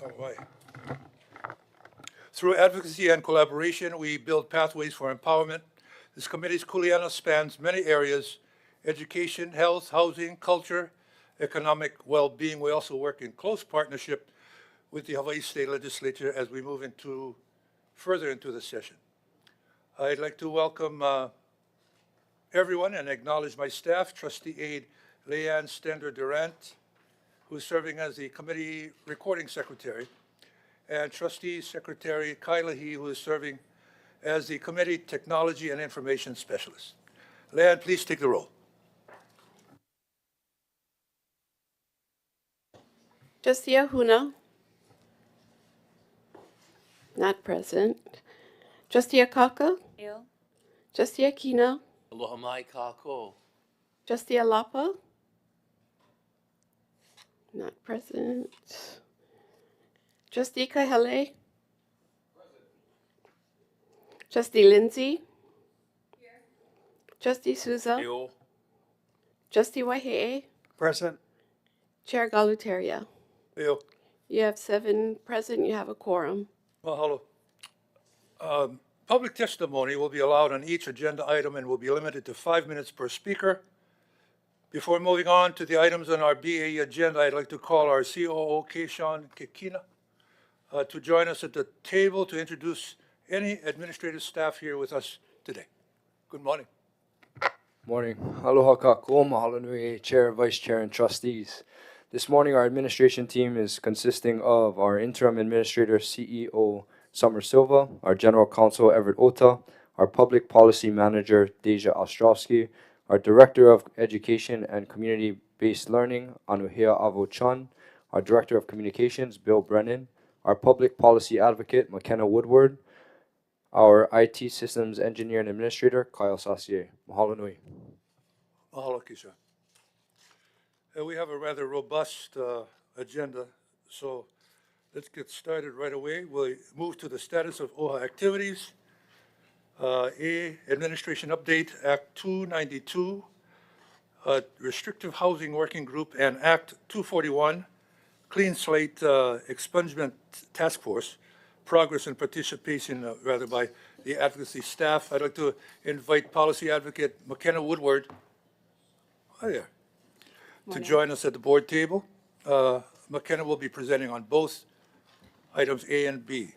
All right. Through advocacy and collaboration, we build pathways for empowerment. This committee's kuleana spans many areas: education, health, housing, culture, economic well-being. We also work in close partnership with the Hawaii State Legislature as we move further into the session. I'd like to welcome everyone and acknowledge my staff, Trustee Aide Leanne Stender-Durant, who is serving as the committee recording secretary, and Trustee Secretary Kailahi, who is serving as the committee technology and information specialist. Leanne, please take the roll. Trustee Ahuna, not present. Trustee Akaka, Ill. Trustee Akina, Aloha mai kako. Trustee Alapa, not present. Trustee Kaihale, Trustee Lindsay, Trustee Souza, Eo. Trustee Waihe'e, Present. Chair Galuteria. Leo. You have 7 present, you have a quorum. Mahalo. Public testimony will be allowed on each agenda item and will be limited to 5 minutes per speaker. Before moving on to the items on our BAE agenda, I'd like to call our COO, Keishawn Kekina, to join us at the table to introduce any administrative staff here with us today. Good morning. Morning. Aloha kako, mahalo nui, Chair, Vice Chair, and Trustees. This morning, our administration team is consisting of our Interim Administrator, CEO, Summer Silva, our General Counsel, Everett Ota, our Public Policy Manager, Deja Ostrowski, our Director of Education and Community-Based Learning, Anuhea Avo-Chan, our Director of Communications, Bill Brennan, our Public Policy Advocate, McKenna Woodward, our IT Systems Engineer and Administrator, Kyle Sassier. Mahalo nui. Mahalo, Keisha. We have a rather robust agenda, so let's get started right away. We'll move to the status of OHA activities. Administration update, Act 292, Restrictive Housing Working Group, and Act 241, Clean Slate Expungement Task Force, progress and participation by the advocacy staff. I'd like to invite Policy Advocate McKenna Woodward, to join us at the board table. McKenna will be presenting on both items A and B.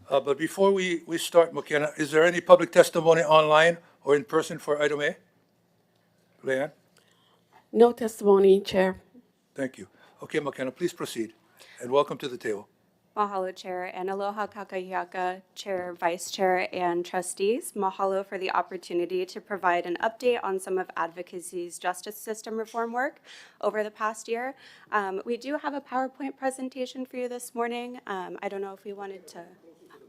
But before we start, McKenna, is there any public testimony online or in person for item A? Leanne? No testimony, Chair. Thank you. Okay, McKenna, please proceed, and welcome to the table. Mahalo, Chair, and aloha kakahiaka, Chair, Vice Chair, and Trustees. Mahalo for the opportunity to provide an update on some of advocacy's justice system reform work over the past year. We do have a PowerPoint presentation for you this morning. I don't know if we wanted to.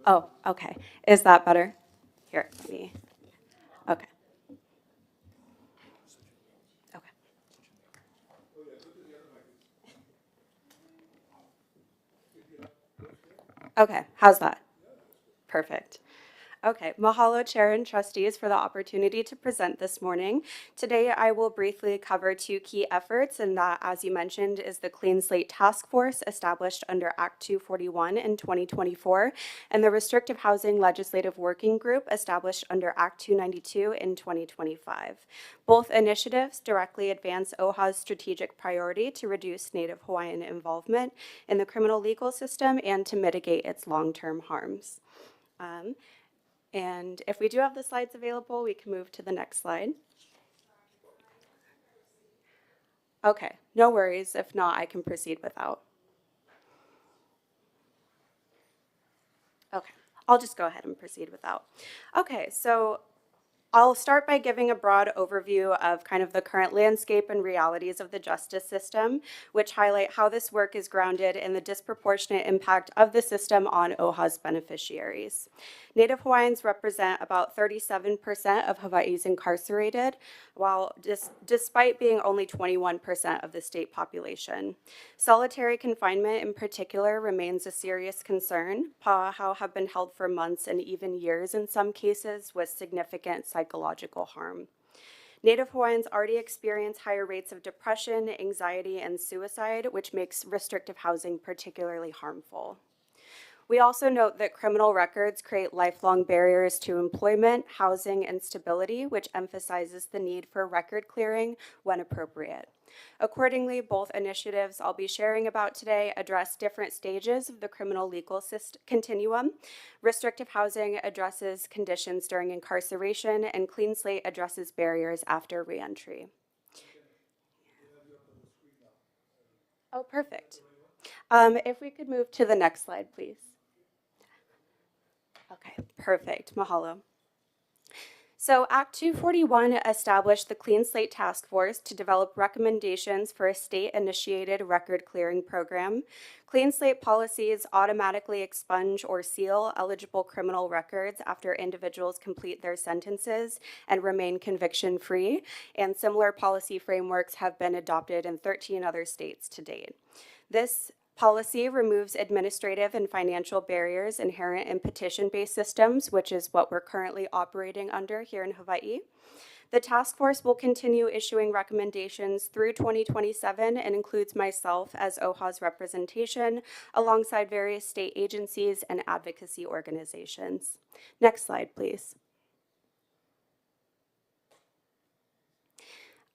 Oh, okay. Is that better? Here, let me. Okay. Okay. Okay, how's that? Perfect. Okay, mahalo, Chair and Trustees, for the opportunity to present this morning. Today, I will briefly cover 2 key efforts, and that, as you mentioned, is the Clean Slate Task Force established under Act 241 in 2024, and the Restrictive Housing Legislative Working Group established under Act 292 in 2025. Both initiatives directly advance OHA's strategic priority to reduce Native Hawaiian involvement in the criminal legal system and to mitigate its long-term harms. And if we do have the slides available, we can move to the next slide. Okay, no worries. If not, I can proceed without. Okay, I'll just go ahead and proceed without. Okay, so I'll start by giving a broad overview of kind of the current landscape and realities of the justice system, which highlight how this work is grounded in the disproportionate impact of the system on OHA's beneficiaries. Native Hawaiians represent about 37% of Hawaii's incarcerated, while despite being only 21% of the state population. Solitary confinement in particular remains a serious concern. Pa'ahau have been held for months and even years in some cases with significant psychological harm. Native Hawaiians already experience higher rates of depression, anxiety, and suicide, which makes restrictive housing particularly harmful. We also note that criminal records create lifelong barriers to employment, housing, and stability, which emphasizes the need for record clearing when appropriate. Accordingly, both initiatives I'll be sharing about today address different stages of the criminal legal continuum. Restrictive housing addresses conditions during incarceration, and Clean Slate addresses barriers after reentry. Oh, perfect. If we could move to the next slide, please. Okay, perfect. Mahalo. So Act 241 established the Clean Slate Task Force to develop recommendations for a state-initiated record clearing program. Clean Slate policies automatically expunge or seal eligible criminal records after individuals complete their sentences and remain conviction-free, and similar policy frameworks have been adopted in 13 other states to date. This policy removes administrative and financial barriers inherent in petition-based systems, which is what we're currently operating under here in Hawaii. The task force will continue issuing recommendations through 2027 and includes myself as OHA's representation alongside various state agencies and advocacy organizations. Next slide, please.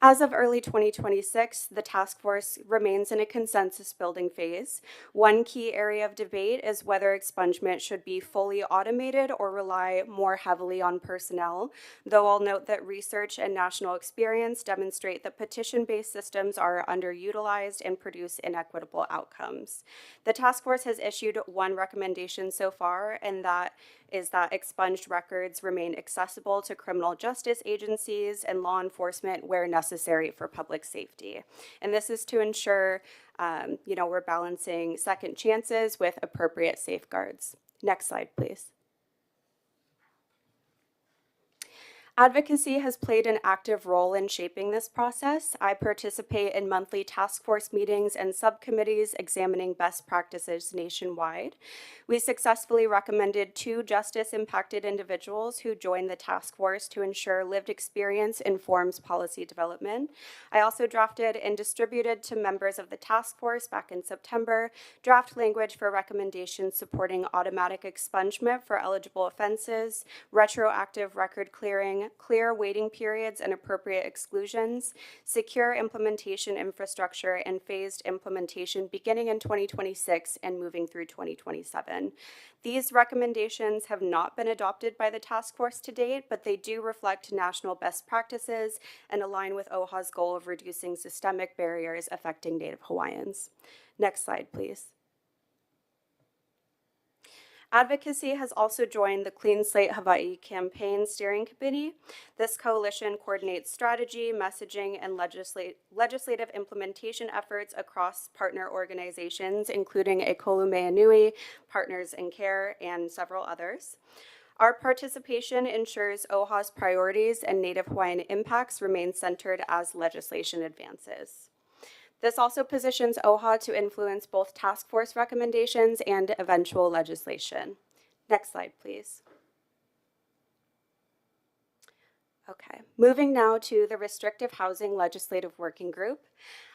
As of early 2026, the task force remains in a consensus building phase. One key area of debate is whether expungement should be fully automated or rely more heavily on personnel, though I'll note that research and national experience demonstrate that petition-based systems are underutilized and produce inequitable outcomes. The task force has issued one recommendation so far, and that is that expunged records remain accessible to criminal justice agencies and law enforcement where necessary for public safety. And this is to ensure, we're balancing second chances with appropriate safeguards. Next slide, please. Advocacy has played an active role in shaping this process. I participate in monthly task force meetings and subcommittees examining best practices nationwide. We successfully recommended 2 justice-impacted individuals who joined the task force to ensure lived experience informs policy development. I also drafted and distributed to members of the task force back in September draft language for recommendations supporting automatic expungement for eligible offenses, retroactive record clearing, clear waiting periods and appropriate exclusions, secure implementation infrastructure, and phased implementation beginning in 2026 and moving through 2027. These recommendations have not been adopted by the task force to date, but they do reflect national best practices and align with OHA's goal of reducing systemic barriers affecting Native Hawaiians. Next slide, please. Advocacy has also joined the Clean Slate Hawaii Campaign Steering Committee. This coalition coordinates strategy, messaging, and legislative implementation efforts across partner organizations, including Ekolu Meanui, Partners in Care, and several others. Our participation ensures OHA's priorities and Native Hawaiian impacts remain centered as legislation advances. This also positions OHA to influence both task force recommendations and eventual legislation. Next slide, please. Okay, moving now to the Restrictive Housing Legislative Working Group.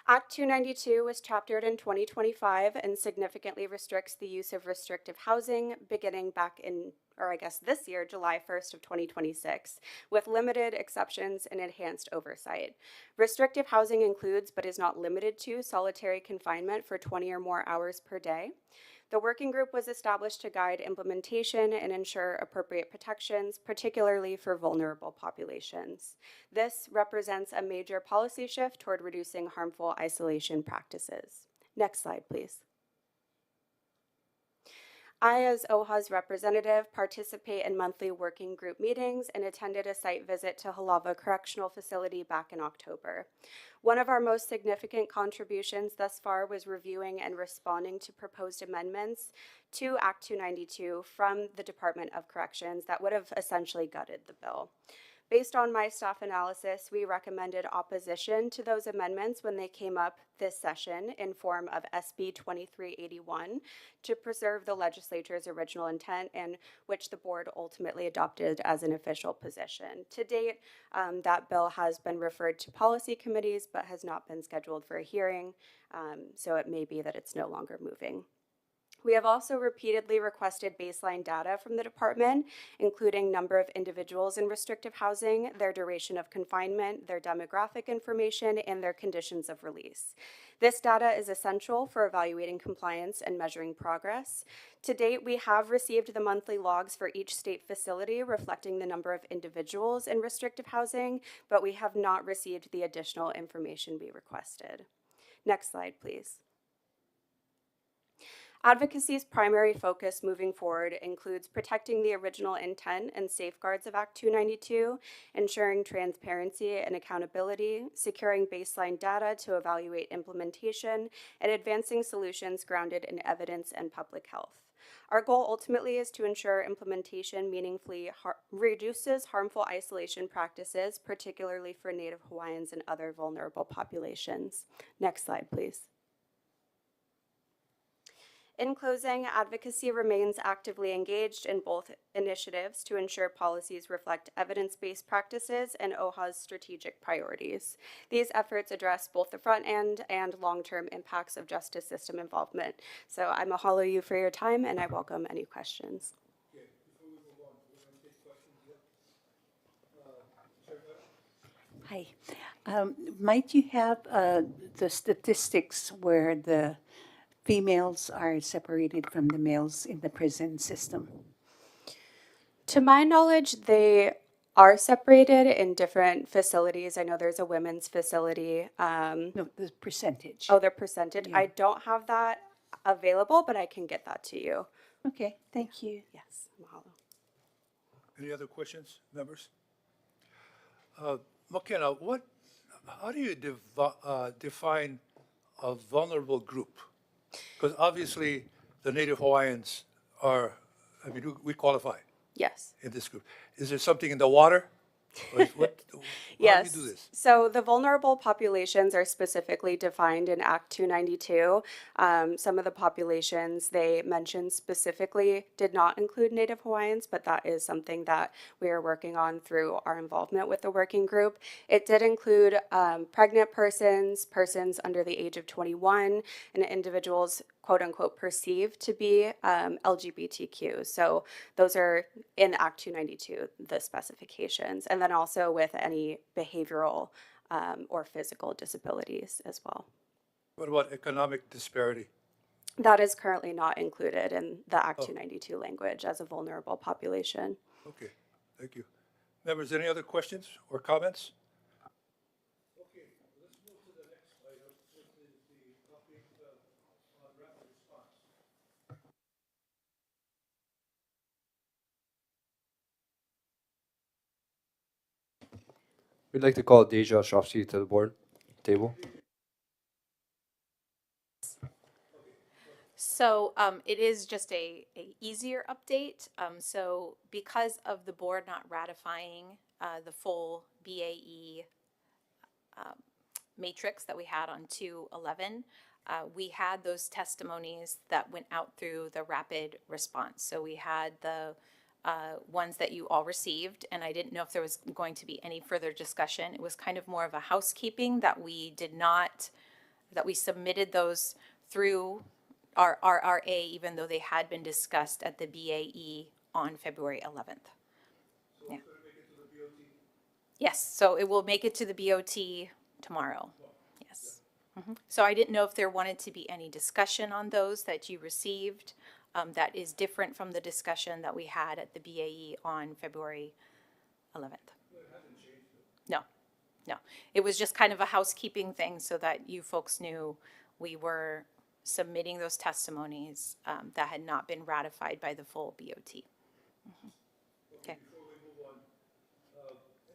Act 292 was chaptered in 2025 and significantly restricts the use of restrictive housing beginning back in, this year, July 1st of 2026, with limited exceptions and enhanced oversight. Restrictive housing includes, but is not limited to, solitary confinement for 20 or more hours per day. The working group was established to guide implementation and ensure appropriate protections, particularly for vulnerable populations. This represents a major policy shift toward reducing harmful isolation practices. Next slide, please. I, as OHA's representative, participate in monthly working group meetings and attended a site visit to Halawa Correctional Facility back in October. One of our most significant contributions thus far was reviewing and responding to proposed amendments to Act 292 from the Department of Corrections that would have essentially gutted the bill. Based on my staff analysis, we recommended opposition to those amendments when they came up this session in form of SB 2381 to preserve the legislature's original intent, and which the board ultimately adopted as an official position. To date, that bill has been referred to policy committees but has not been scheduled for a hearing, so it may be that it's no longer moving. We have also repeatedly requested baseline data from the department, including number of individuals in restrictive housing, their duration of confinement, their demographic information, and their conditions of release. This data is essential for evaluating compliance and measuring progress. To date, we have received the monthly logs for each state facility reflecting the number of individuals in restrictive housing, but we have not received the additional information we requested. Next slide, please. Advocacy's primary focus moving forward includes protecting the original intent and safeguards of Act 292, ensuring transparency and accountability, securing baseline data to evaluate implementation, and advancing solutions grounded in evidence and public health. Our goal ultimately is to ensure implementation meaningfully reduces harmful isolation practices, particularly for Native Hawaiians and other vulnerable populations. Next slide, please. In closing, advocacy remains actively engaged in both initiatives to ensure policies reflect evidence-based practices and OHA's strategic priorities. These efforts address both the front end and long-term impacts of justice system involvement. So I mahalo you for your time, and I welcome any questions. Okay, before we move on, we're going to take questions. Chair Bennett? Hi. Might you have the statistics where the females are separated from the males in the prison system? To my knowledge, they are separated in different facilities. I know there's a women's facility. No, the percentage. Oh, their percentage. Yeah. I don't have that available, but I can get that to you. Okay, thank you. Yes, mahalo. Any other questions, members? McKenna, how do you define a vulnerable group? Because obviously the Native Hawaiians are, we qualify Yes. in this group. Is there something in the water? Or Yes. How do you do this? So the vulnerable populations are specifically defined in Act 292. Some of the populations they mentioned specifically did not include Native Hawaiians, but that is something that we are working on through our involvement with the working group. It did include pregnant persons, persons under the age of 21, and individuals quote unquote perceived to be LGBTQ. So those are in Act 292, the specifications, and then also with any behavioral or physical disabilities as well. What about economic disparity? That is currently not included in the Act 292 language as a vulnerable population. Okay, thank you. Members, any other questions or comments? Okay, let's move to the next item, which is the topic on rapid response. We'd like to call Deja Shofsky to the board table. So it is just a easier update. So because of the board not ratifying the full BAE matrix that we had on 211, we had those testimonies that went out through the rapid response. So we had the ones that you all received, and I didn't know if there was going to be any further discussion. It was kind of more of a housekeeping that we did not, that we submitted those through our RRA, even though they had been discussed at the BAE on February 11th. So Yeah. it's going to make it to the BOT? Yes, so it will make it to the BOT tomorrow. Yes. So I didn't know if there wanted to be any discussion on those that you received that is different from the discussion that we had at the BAE on February 11th. No, no. It was just kind of a housekeeping thing so that you folks knew we were submitting those testimonies that had not been ratified by the full BOT. Okay. Before we move on,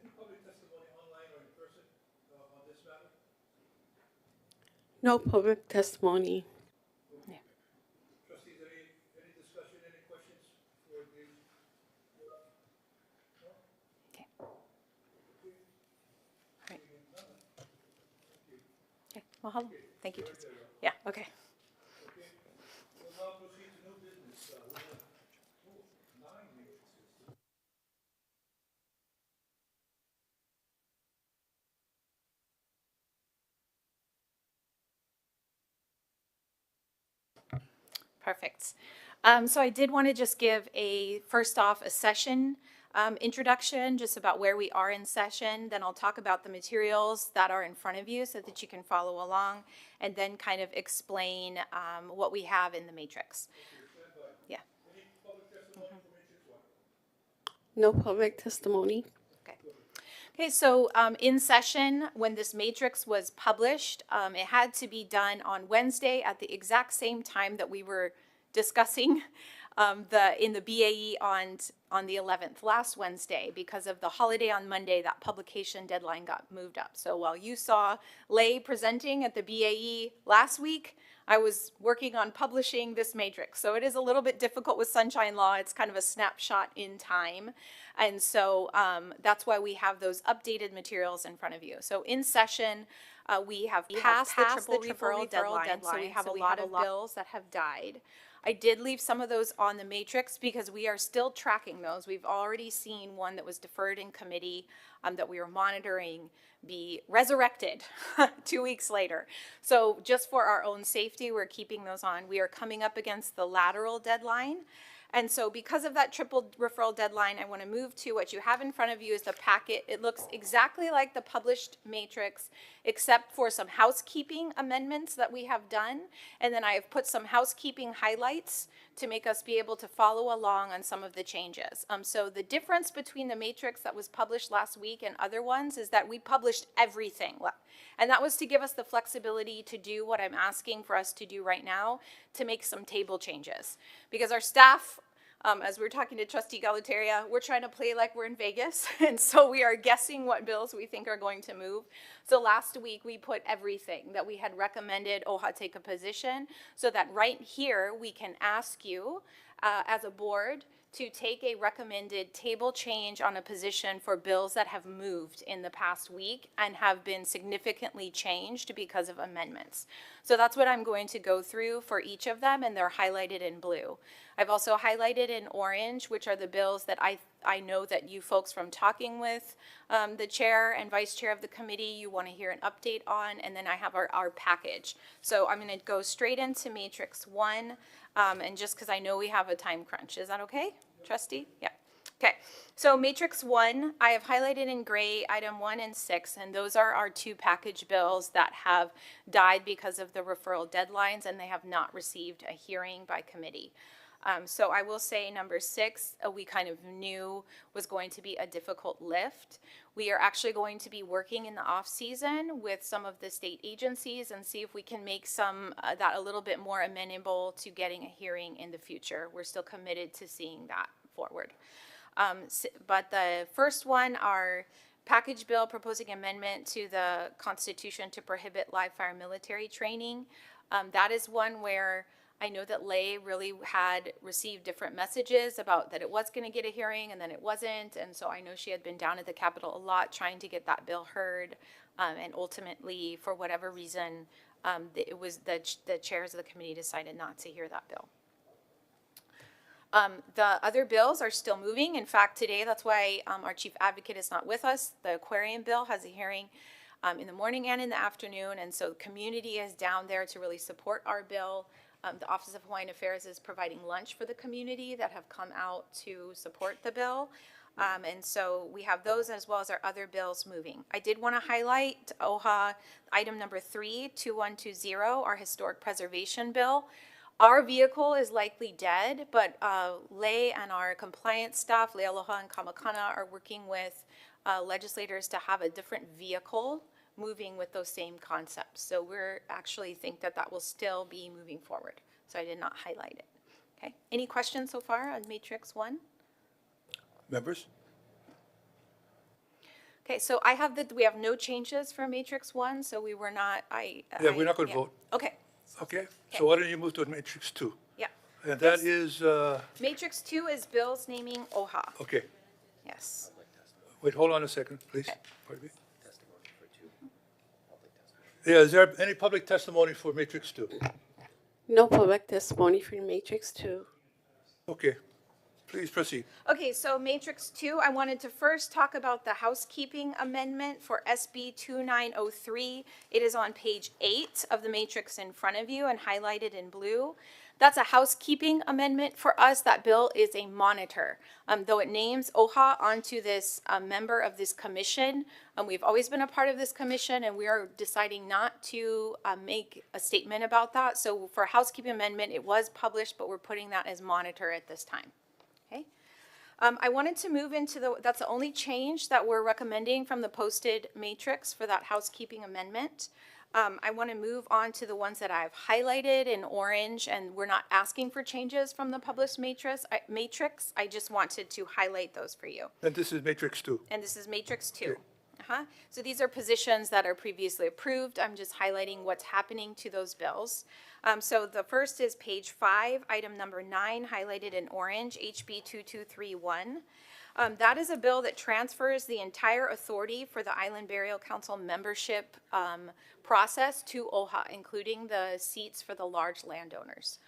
any public testimony online or in person on this matter? No public testimony. Yeah. Trustees, any discussion, any questions for the? Okay. mahalo. Thank you, Trustee. Yeah, okay. We'll now proceed to new business. We have 9 matrices. Perfect. So I did want to just give first off, a session introduction, just about where we are in session. Then I'll talk about the materials that are in front of you so that you can follow along, and then kind of explain what we have in the matrix. Yeah. Any public testimony for matrix 1? No public testimony. Okay. Okay, so in session, when this matrix was published, it had to be done on Wednesday at the exact same time that we were discussing in the BAE on the 11th, last Wednesday. Because of the holiday on Monday, that publication deadline got moved up. So while you saw Lei presenting at the BAE last week, I was working on publishing this matrix. So it is a little bit difficult with Sunshine Law. It's kind of a snapshot in time. And so that's why we have those updated materials in front of you. So in session, we have passed the triple referral deadline. So we have a lot of bills that have died. I did leave some of those on the matrix because we are still tracking those. We've already seen one that was deferred in committee that we are monitoring be resurrected 2 weeks later. So just for our own safety, we're keeping those on. We are coming up against the lateral deadline. And so because of that triple referral deadline, I want to move to what you have in front of you is the packet. It looks exactly like the published matrix, except for some housekeeping amendments that we have done. And then I have put some housekeeping highlights to make us be able to follow along on some of the changes. So the difference between the matrix that was published last week and other ones is that we published everything. And that was to give us the flexibility to do what I'm asking for us to do right now, to make some table changes. Because our staff, as we're talking to Trustee Galutaria, we're trying to play like we're in Vegas. And so we are guessing what bills we think are going to move. So last week we put everything that we had recommended OHA take a position, so that right here we can ask you as a board to take a recommended table change on a position for bills that have moved in the past week and have been significantly changed because of amendments. So that's what I'm going to go through for each of them, and they're highlighted in blue. I've also highlighted in orange, which are the bills that I know that you folks, from talking with the chair and vice chair of the committee, you want to hear an update on, and then I have our package. So I'm going to go straight into Matrix 1, and just because I know we have a time crunch. Is that okay, Trustee? Yeah. Okay, so Matrix 1, I have highlighted in gray item 1 and 6, and those are our 2 package bills that have died because of the referral deadlines, and they have not received a hearing by committee. So I will say number 6, we kind of knew was going to be a difficult lift. We are actually going to be working in the off season with some of the state agencies and see if we can make some that a little bit more amenable to getting a hearing in the future. We're still committed to seeing that forward. But the first one, our package bill proposing amendment to the Constitution to prohibit live fire military training. That is one where I know that Lei really had received different messages about that it was going to get a hearing and then it wasn't. And so I know she had been down at the Capitol a lot trying to get that bill heard. And ultimately, for whatever reason, it was the chairs of the committee decided not to hear that bill. The other bills are still moving. In fact, today, that's why our chief advocate is not with us. The aquarium bill has a hearing in the morning and in the afternoon. And so the community is down there to really support our bill. The Office of Hawaiian Affairs is providing lunch for the community that have come out to support the bill. And so we have those as well as our other bills moving. I did want to highlight OHA item number 3, 2120, our historic preservation bill. Our vehicle is likely dead, but Lei and our compliance staff, Lealoha and Kamakana, are working with legislators to have a different vehicle moving with those same concepts. So we're actually think that that will still be moving forward. So I did not highlight it. Okay. Any questions so far on Matrix 1? Members? Okay, so I have we have no changes for Matrix 1, so we were not, Yeah, we're not going to vote. Okay, Okay, so why don't you move to Matrix 2? yeah. And that is, Matrix 2 is bills naming OHA. okay, Yes. wait, hold on a second, please. Okay. Pardon me. Yeah, is there any public testimony for Matrix 2? No public testimony for Matrix 2. Okay, please proceed. Okay, so Matrix 2, I wanted to first talk about the housekeeping amendment for SB 2903. It is on page 8 of the matrix in front of you and highlighted in blue. That's a housekeeping amendment for us. That bill is a monitor. Though it names OHA onto this member of this commission, we've always been a part of this commission, and we are deciding not to make a statement about that. So for housekeeping amendment, it was published, but we're putting that as monitor at this time. Okay. I wanted to move into that's the only change that we're recommending from the posted matrix for that housekeeping amendment. I want to move on to the ones that I've highlighted in orange, and we're not asking for changes from the published matrix. I just wanted to highlight those for you. And this is Matrix 2. And this is Matrix 2. So these are positions that are previously approved. I'm just highlighting what's happening to those bills. So the first is page 5, item number 9, highlighted in orange, HB 2231. That is a bill that transfers the entire authority for the Island Burial Council membership process to OHA, including the seats for the large landowners.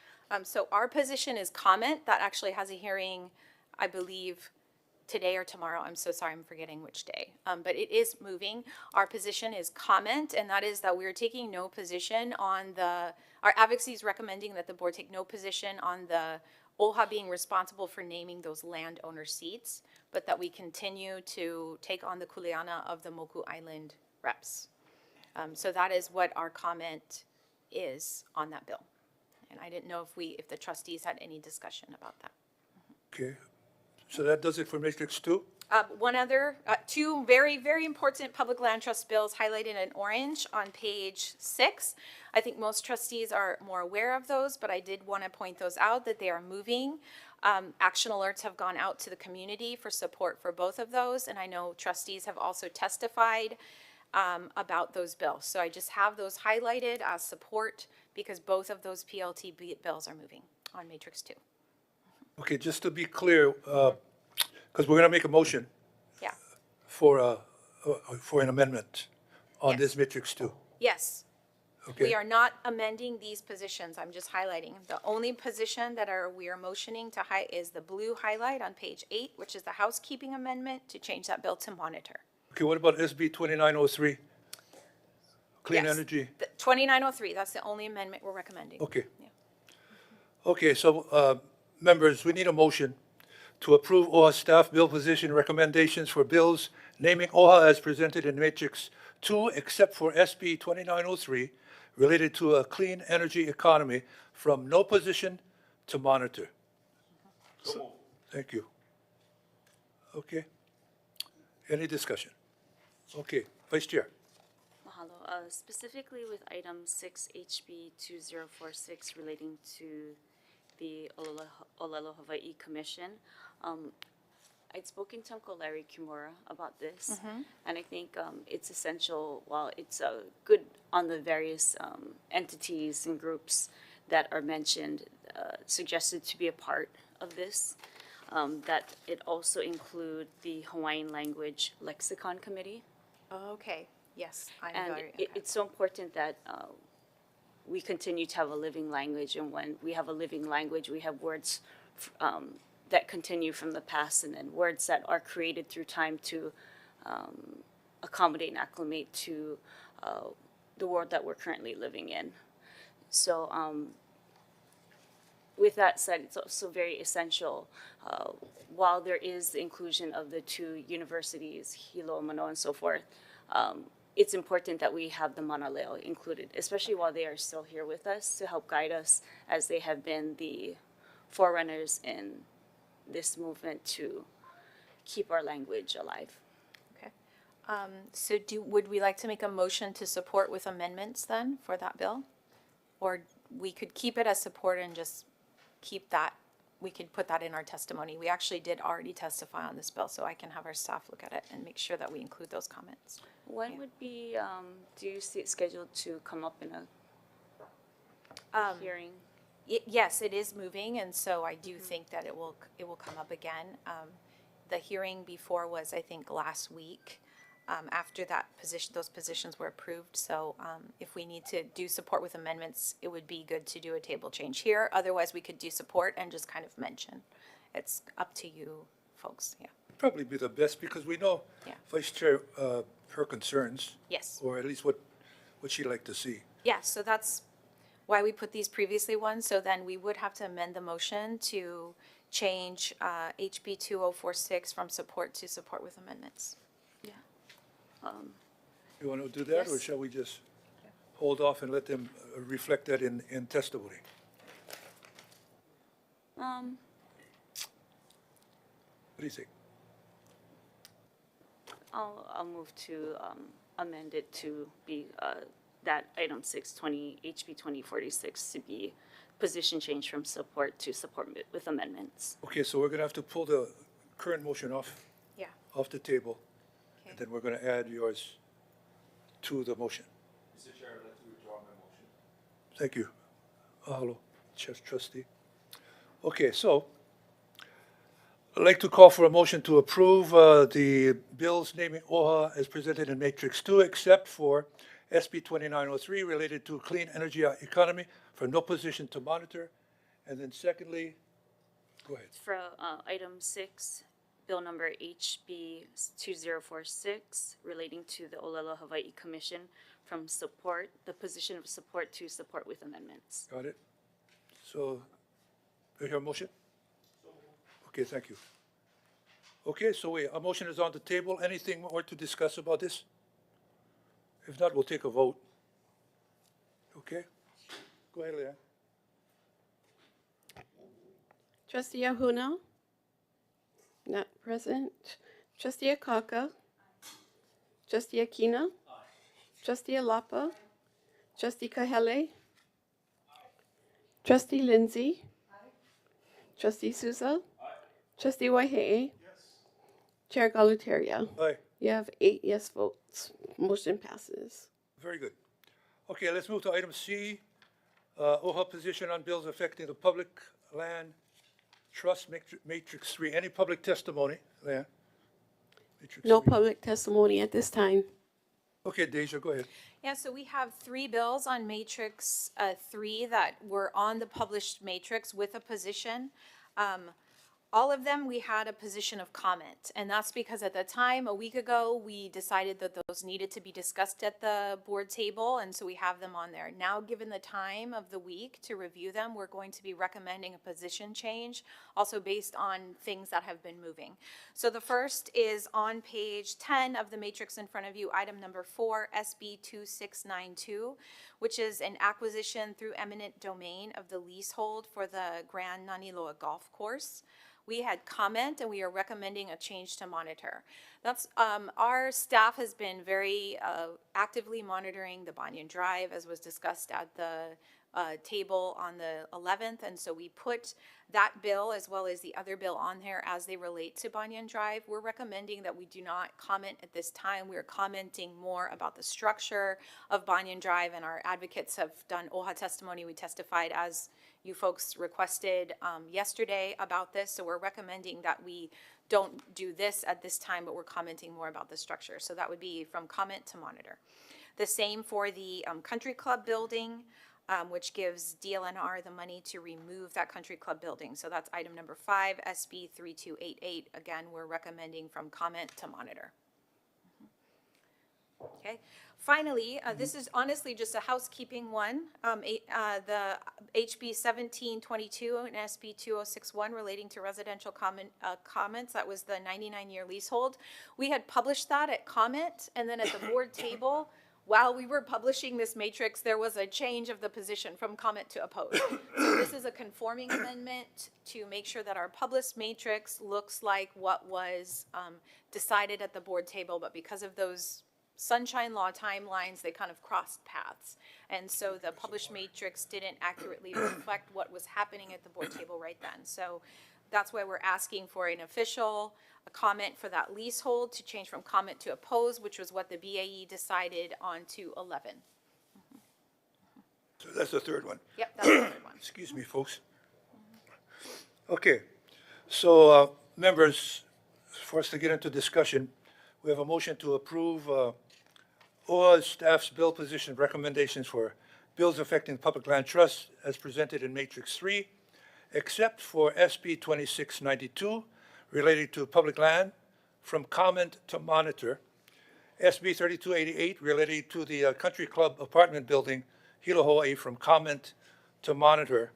So our position is comment. That actually has a hearing, I believe, today or tomorrow. I'm so sorry, I'm forgetting which day. But it is moving. Our position is comment, and that is that we're taking no position on our advocacy is recommending that the board take no position on the OHA being responsible for naming those landowner seats, but that we continue to take on the kuleana of the Moku Island reps. So that is what our comment is on that bill. And I didn't know if the trustees had any discussion about that. Okay, so that does it for Matrix 2? One other, two very, very important public land trust bills highlighted in orange on page 6. I think most trustees are more aware of those, but I did want to point those out that they are moving. Action alerts have gone out to the community for support for both of those, and I know trustees have also testified about those bills. So I just have those highlighted as support because both of those PLT bills are moving on Matrix 2. Okay, just to be clear, because we're going to make a motion Yeah. for an amendment on Yes. this Matrix 2. Yes. Okay. We are not amending these positions. I'm just highlighting. The only position that we are motioning to is the blue highlight on page 8, which is the housekeeping amendment to change that bill to monitor. Okay, what about SB 2903? Clean Yes. energy? The 2903, that's the only amendment we're recommending. Okay. Yeah. Okay, so, members, we need a motion to approve OHA staff bill position recommendations for bills naming OHA as presented in Matrix 2, except for SB 2903, related to a clean energy economy from no position to monitor. So, thank you. Okay. Any discussion? Okay, Vice Chair. Mahalo. Specifically with item 6 HB 2046 relating to the Olelo Hawaii Commission, I'd spoken to Uncle Larry Kimura about this, and I think it's essential, while it's good on the various entities and groups that are mentioned, suggested to be a part of this, that it also include the Hawaiian Language Lexicon Committee. Okay, yes. And it's so important that we continue to have a living language, and when we have a living language, we have words that continue from the past, and then words that are created through time to accommodate and acclimate to the world that we're currently living in. So with that said, it's also very essential, while there is the inclusion of the two universities, Hilo, Manoa, and so forth, it's important that we have the Manaleo included, especially while they are still here with us to help guide us, as they have been the forerunners in this movement to keep our language alive. Okay. So would we like to make a motion to support with amendments then for that bill? Or we could keep it as support and just keep that, we could put that in our testimony. We actually did already testify on this bill, so I can have our staff look at it and make sure that we include those comments. When would be, do you see it scheduled to come up in a hearing? Yes, it is moving, and so I do think that it will come up again. The hearing before was, I think, last week. after that position, those positions were approved. So if we need to do support with amendments, it would be good to do a table change here. Otherwise, we could do support and just kind of mention. It's up to you folks, yeah. Probably be the best because we know Yeah. Vice Chair, her concerns. Yes. Or at least what she'd like to see. Yeah, so that's why we put these previously ones. So then we would have to amend the motion to change HB 2046 from support to support with amendments. You want to do that, or Yes. shall we just hold off and let them reflect that in testimony? What do you think? I'll move to amend it to be that item 620, HB 2046 to be position change from support to support with amendments. Okay, so we're going to have to pull the current motion Yeah. off the table, Okay. and then we're going to add yours to the motion. Mr. Chair, I'd like to withdraw my motion. Thank you. Mahalo, Trustee. Okay, so I'd like to call for a motion to approve the bills naming OHA as presented in Matrix 2, except for SB 2903 related to clean energy economy for no position to monitor. And then secondly, go ahead. For item 6, bill number HB 2046 relating to the Olelo Hawaii Commission from support, the position of support to support with amendments. Got it? So, do you hear a motion? Okay, thank you. Okay, so wait, a motion is on the table. Anything more to discuss about this? If not, we'll take a vote. Okay? Go ahead, Leanne. Trustee Ahuna? Not present. Trustee Akaka? Trustee Akina? Trustee Alapa? Trustee Kahele? Trustee Lindsay? Trustee Souza? Trustee Waihee? Chair Galutaria? Aye, You have 8 yes votes. Motion passes. very good. Okay, let's move to item C. OHA position on bills affecting the public land trust matrix 3. Any public testimony, Leanne? Matrix No 3. public testimony at this time. Okay, Deja, go ahead. Yeah, so we have 3 bills on Matrix 3 that were on the published matrix with a position. All of them, we had a position of comment, and that's because at the time, a week ago, we decided that those needed to be discussed at the board table, and so we have them on there. Now, given the time of the week to review them, we're going to be recommending a position change, also based on things that have been moving. So the first is on page 10 of the matrix in front of you, item number 4, SB 2692, which is an acquisition through eminent domain of the leasehold for the Grand Naniloa Golf Course. We had comment and we are recommending a change to monitor. That's, our staff has been very actively monitoring the Banyan Drive, as was discussed at the table on the 11th, and so we put that bill as well as the other bill on there as they relate to Banyan Drive. We're recommending that we do not comment at this time. We're commenting more about the structure of Banyan Drive, and our advocates have done OHA testimony. We testified as you folks requested yesterday about this, so we're recommending that we don't do this at this time, but we're commenting more about the structure. So that would be from comment to monitor. The same for the country club building, which gives DLNR the money to remove that country club building. So that's item number 5, SB 3288. Again, we're recommending from comment to monitor. Okay. Finally, this is honestly just a housekeeping one. The HB 1722 and SB 2061 relating to residential comments, that was the 99-year leasehold. We had published that at comment, and then at the board table, while we were publishing this matrix, there was a change of the position from comment to opposed. So this is a conforming amendment to make sure that our published matrix looks like what was decided at the board table, but because of those sunshine law timelines, they kind of crossed paths. And so the published matrix didn't accurately reflect what was happening at the board table right then. So that's why we're asking for an official comment for that leasehold to change from comment to oppose, which was what the BAE decided on to 11. So that's the third one. Yep, that's the third one. Excuse me, folks. Okay, so members, for us to get into discussion, We have a motion to approve OHA staff's bill position recommendations for bills affecting public land trust as presented in Matrix 3, except for SB 2692 related to public land from comment to monitor, SB 3288 related to the Country Club apartment building, Hilo, Hawaii, from comment to monitor,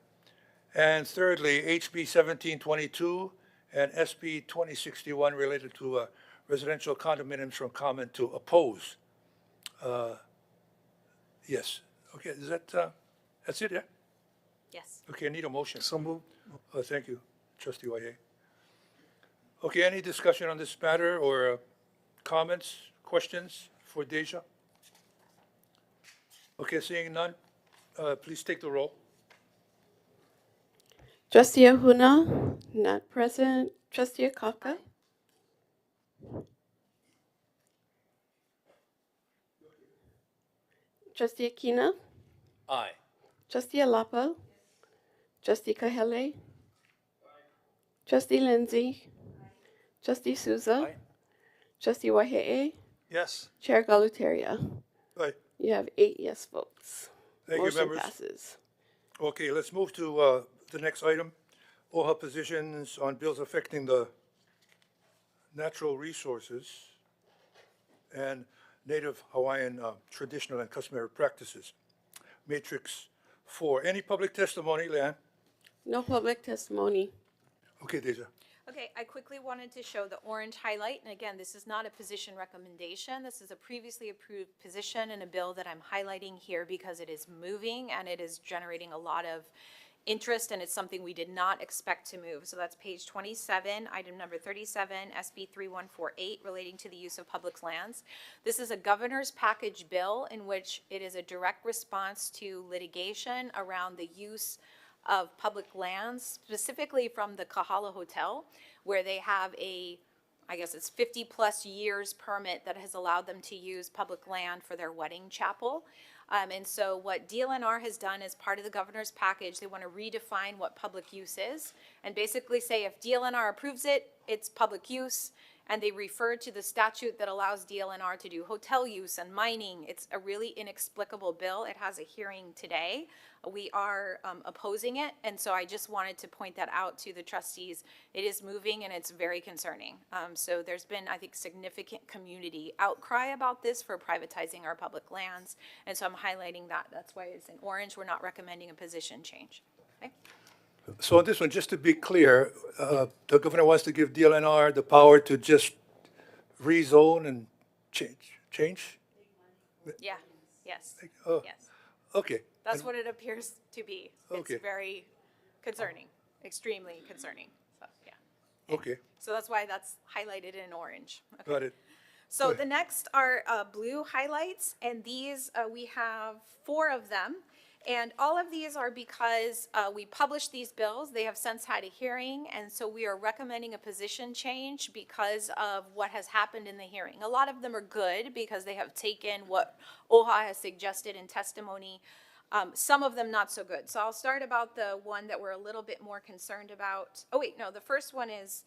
and thirdly, HB 1722 and SB 2061 related to residential condominiums from comment to oppose. Yes, okay, is that, that's it, yeah? Yes. Okay, I need a motion. So moved. Thank you, trustee Waihe. Okay, any discussion on this matter or comments, questions for Deja? Okay, seeing none, please take the roll. Trustee Ahuna, not present. Trustee Akaka? Trustee Akina? Aye. Trustee Alapa? Trustee Kahele? Trustee Lindsay? Trustee Souza? Aye. Trustee Wahe'e? Yes. Chair Galutaria? Right, You have 8 yes votes. thank you, Motion members. passes. Okay, let's move to the next item. OHA positions on bills affecting the natural resources and Native Hawaiian traditional and customary practices. Matrix 4. Any public testimony, Leanne? No public testimony. Okay, Deja. Okay, I quickly wanted to show the orange highlight, and again, this is not a position recommendation. This is a previously approved position in a bill that I'm highlighting here because it is moving and it is generating a lot of interest, and it's something we did not expect to move. So that's page 27, item number 37, SB 3148, relating to the use of public lands. This is a governor's package bill in which it is a direct response to litigation around the use of public lands, specifically from the Kahala Hotel, where they have I guess it's 50-plus years permit that has allowed them to use public land for their wedding chapel. And so what DLNR has done as part of the governor's package, they want to redefine what public use is and basically say if DLNR approves it, it's public use. And they refer to the statute that allows DLNR to do hotel use and mining. It's a really inexplicable bill. It has a hearing today. We are opposing it, and so I just wanted to point that out to the trustees. It is moving, and it's very concerning. So there's been, I think, significant community outcry about this for privatizing our public lands, and so I'm highlighting that. That's why it's in orange. We're not recommending a position change. Okay? So on this one, just to be clear, the governor wants to give DLNR the power to just rezone and change? Yeah. Yes. Oh, Yes. okay. That's what it appears to be. Okay. It's very concerning, extremely concerning. So, yeah. Okay, So that's why that's highlighted in orange. Okay. got it. So the next are blue highlights, and these, we have 4 of them. And all of these are because we published these bills. They have since had a hearing, and so we are recommending a position change because of what has happened in the hearing. A lot of them are good because they have taken what OHA has suggested in testimony. Some of them not so good. So I'll start about the one that we're a little bit more concerned about. Oh wait, no, the first one is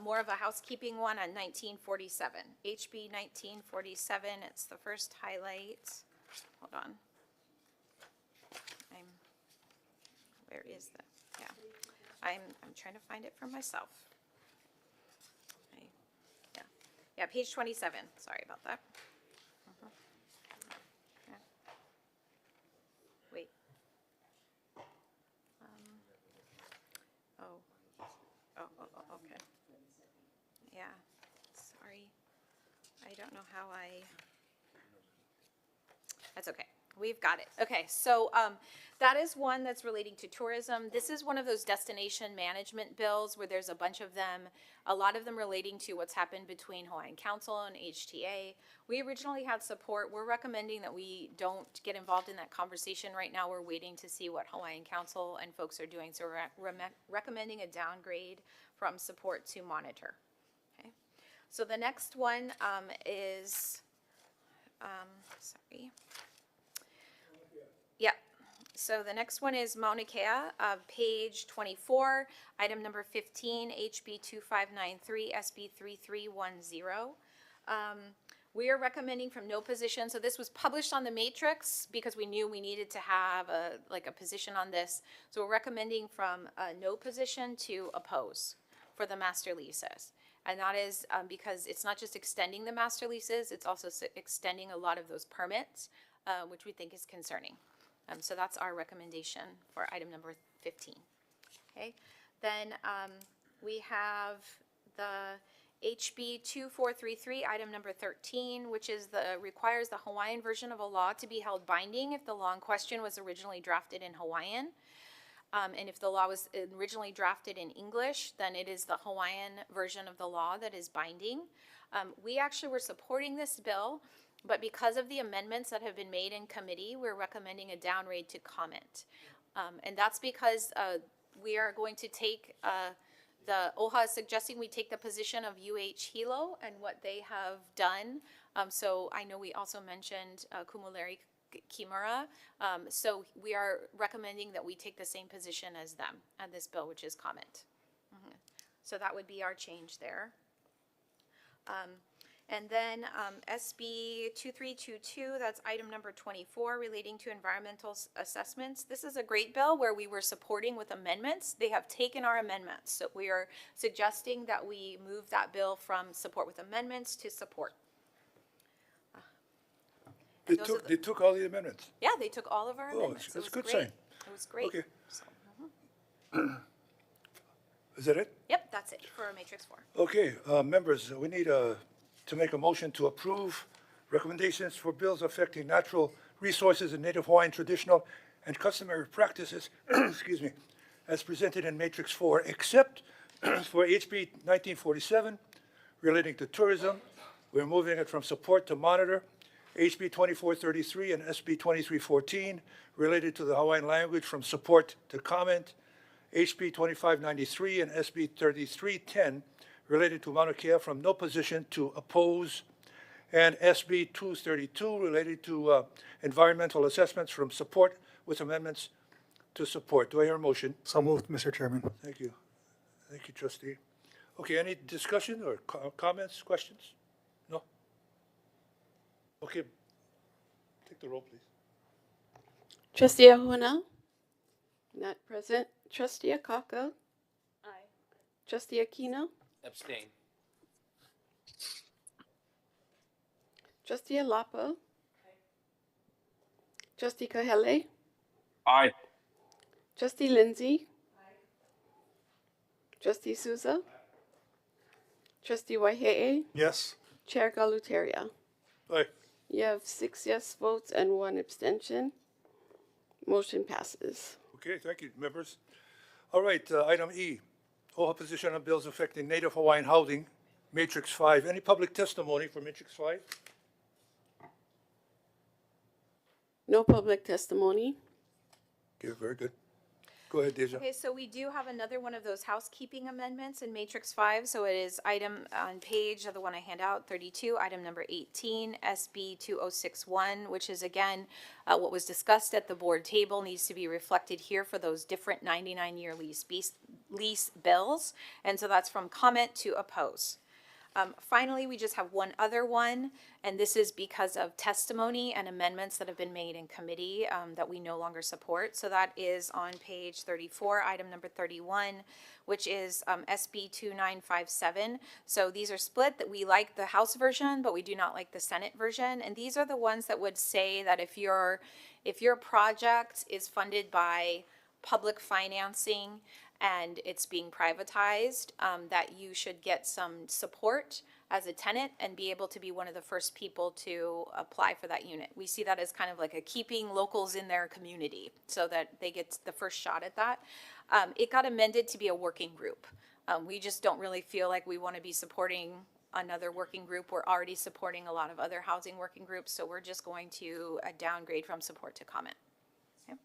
more of a housekeeping one on 1947. HB 1947, it's the first highlight. Hold on. Where is that? Yeah. I'm trying to find it for myself. Yeah, page 27. Sorry about that. Yeah. Wait. Okay. Yeah, sorry. I don't know how that's okay. We've got it. Okay, so that is one that's relating to tourism. This is one of those destination management bills where there's a bunch of them, a lot of them relating to what's happened between Hawaiian Council and HTA. We originally had support. We're recommending that we don't get involved in that conversation right now. We're waiting to see what Hawaiian Council and folks are doing. So we're recommending a downgrade from support to monitor. Okay. So the next one is, sorry. Yeah, so the next one is Mauna Kea, page 24, item number 15, HB 2593, SB 3310. We are recommending from no position, so this was published on the matrix because we knew we needed to have a position on this. So we're recommending from no position to oppose for the master leases. And that is because it's not just extending the master leases, it's also extending a lot of those permits, which we think is concerning. So that's our recommendation for item number 15. Okay, then we have the HB 2433, item number 13, which is requires the Hawaiian version of a law to be held binding if the law in question was originally drafted in Hawaiian. And if the law was originally drafted in English, then it is the Hawaiian version of the law that is binding. We actually were supporting this bill, but because of the amendments that have been made in committee, we're recommending a downgrade to comment. And that's because we are going to take the OHA is suggesting we take the position of Hilo and what they have done. So I know we also mentioned Kumuleri Kimura. So we are recommending that we take the same position as them on this bill, which is comment. So that would be our change there. And then SB 2322, that's item number 24, relating to environmental assessments. This is a great bill where we were supporting with amendments. They have taken our amendments. So we are suggesting that we move that bill from support with amendments to support. They took all the amendments. Yeah, they took all of our amendments. That's It a was good great. sign. It was great. Okay. So, Is that it? yep, that's it for Matrix 4. Okay, members, we need to make a motion to approve recommendations for bills affecting natural resources and Native Hawaiian traditional and customary practices, excuse me, as presented in Matrix 4, except for HB 1947 relating to tourism. We're moving it from support to monitor. HB 2433 and SB 2314 related to the Hawaiian language from support to comment. HB 2593 and SB 3310 related to Mauna Kea from no position to oppose, and SB 232 related to environmental assessments from support with amendments to support. Do I hear a motion? So moved, Mr. Chairman. Thank you. Thank you, trustee. Okay, any discussion or comments, questions? No? Okay, take the roll, please. Trustee Ahuna? Not present. Trustee Akaka? Aye. Trustee Aquino? Abstain. Trustee Alapa? Trustee Kahele? Aye. Trustee Lindsay? Trustee Souza? Trustee Waihee? Yes. Chair Galuteria? Aye. You have 6 yes votes and 1 abstention. Motion passes. Okay, thank you, members. All right, item E, OHA position on bills affecting Native Hawaiian housing, Matrix 5. Any public testimony for Matrix 5? No public testimony. Okay, very good. Go ahead, Deja. Okay, so we do have another one of those housekeeping amendments in Matrix 5. So it is item on page of the one I hand out, 32, item number 18, SB 2061, which is again, what was discussed at the board table needs to be reflected here for those different 99-year lease bills. And so that's from comment to oppose. Finally, we just have one other one, and this is because of testimony and amendments that have been made in committee that we no longer support. So that is on page 34, item number 31, which is SB 2957. So these are split, that we like the House version, but we do not like the Senate version. And these are the ones that would say that if your project is funded by public financing and it's being privatized, that you should get some support as a tenant and be able to be one of the first people to apply for that unit. We see that as kind of like a keeping locals in their community so that they get the first shot at that. It got amended to be a working group. We just don't really feel like we want to be supporting another working group. We're already supporting a lot of other housing working groups, so we're just going to downgrade from support to comment. Okay.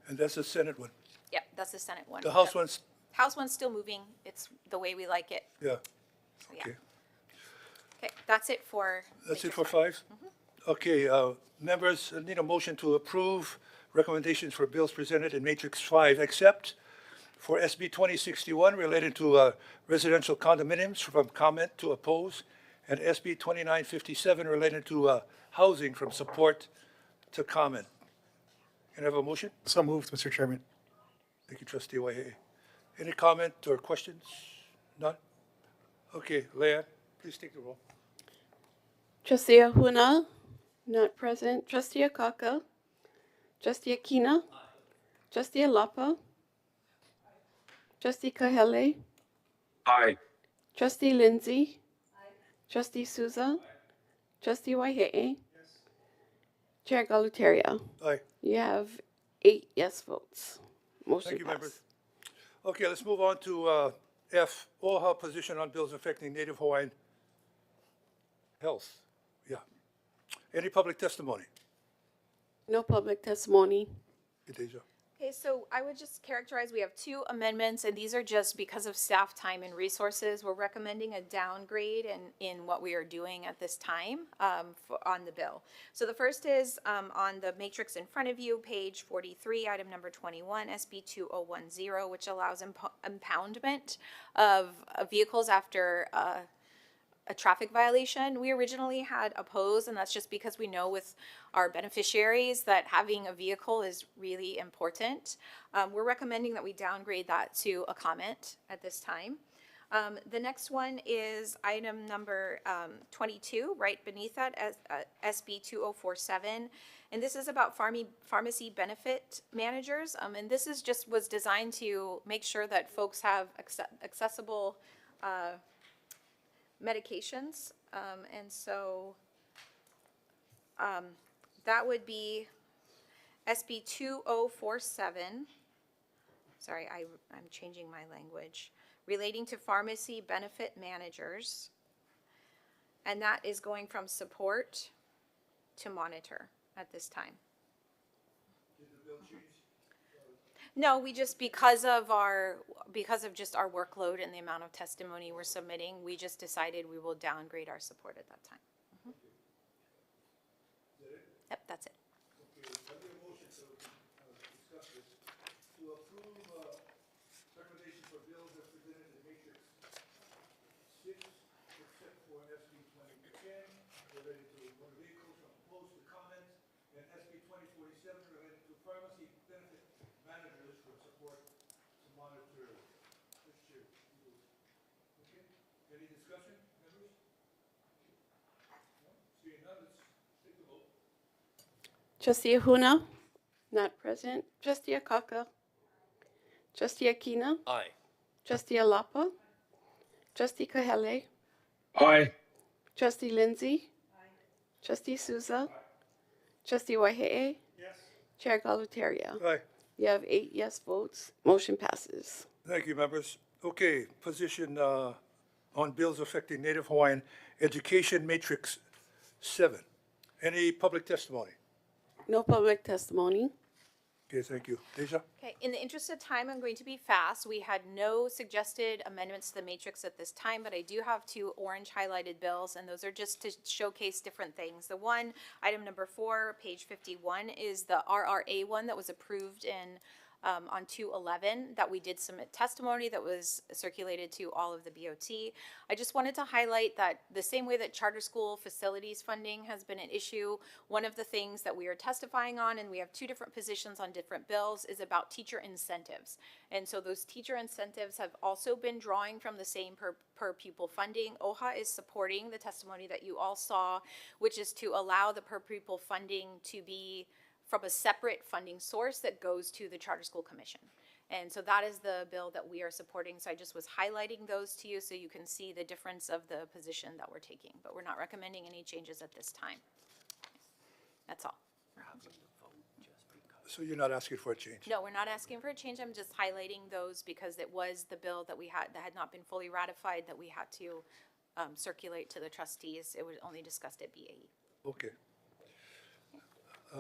And that's the Senate one. Yep, that's the Senate one. The House one's, House one's still moving. It's the way we like it. yeah, So, yeah. okay. Okay, that's it for. That's it Matrix for 5. 5? Okay, members, I need a motion to approve recommendations for bills presented in Matrix 5, except for SB 2061 related to residential condominiums from comment to oppose, and SB 2957 related to housing from support to comment. Can I have a motion? So moved, Mr. Chairman. Thank you, Trustee Waihee. Any comment or questions? None? Okay, Leanne, please take the roll. Trustee Ahuna, not present. Trustee Akaka. Trustee Akina. Trustee Alapa. Trustee Kahele. Aye. Trustee Lindsay. Trustee Souza. Trustee Waihee. Chair Galutaria. Aye. You have 8 yes votes. Motion Thank you, members. passed. Okay, let's move on to F, OHA position on bills affecting Native Hawaiian health. Yeah. Any public testimony? No public testimony. Deja. Okay, so I would just characterize, we have 2 amendments, and these are just because of staff time and resources. We're recommending a downgrade in what we are doing at this time on the bill. So the first is on the matrix in front of you, page 43, item number 21, SB 2010, which allows impoundment of vehicles after a traffic violation. We originally had opposed, and that's just because we know with our beneficiaries that having a vehicle is really important. We're recommending that we downgrade that to a comment at this time. The next one is item number 22, right beneath that, as SB 2047. And this is about pharmacy benefit managers. And this is was designed to make sure that folks have accessible medications, and so that would be SB 2047. Sorry, I'm changing my language. Relating to pharmacy benefit managers, and that is going from support to monitor at this time. No, we just, because of just our workload and the amount of testimony we're submitting, we just decided we will downgrade our support at that time. Yep, that's it. Okay, let me have a motion to discuss this. To approve recommendation for bills as presented in matrix 6, except for SB 2010, related to motor vehicles from proposed to comments, and SB 2047 related to pharmacy benefit managers for support to monitor. Okay, any discussion, members? No? Seeing none, let's take the vote. Trustee Ahuna, not present. Trustee Akaka. Trustee Akina. Aye. Trustee Alapa. Trustee Kahele. Aye. Trustee Lindsay. Trustee Souza. Trustee Waihee. Yes. Chair Galutaria. Aye. You have 8 yes votes. Motion passes. Thank you, members. Okay, position on bills affecting Native Hawaiian education matrix 7. Any public testimony? No public testimony. Okay, thank you. Deja? Okay, in the interest of time, I'm going to be fast. We had no suggested amendments to the matrix at this time, but I do have 2 orange highlighted bills, and those are just to showcase different things. The one, item number 4, page 51, is the RRA one that was approved on 2/11 that we did submit testimony that was circulated to all of the BOT. I just wanted to highlight that the same way that charter school facilities funding has been an issue, one of the things that we are testifying on, and we have 2 different positions on different bills, is about teacher incentives. And so those teacher incentives have also been drawing from the same per pupil funding. OHA is supporting the testimony that you all saw, which is to allow the per pupil funding to be from a separate funding source that goes to the Charter School Commission. And so that is the bill that we are supporting. So I just was highlighting those to you so you can see the difference of the position that we're taking. But we're not recommending any changes at this time. That's all. So you're not asking for a change? No, we're not asking for a change. I'm just highlighting those because it was the bill that we had that had not been fully ratified that we had to circulate to the trustees. It was only discussed at BAE. Okay.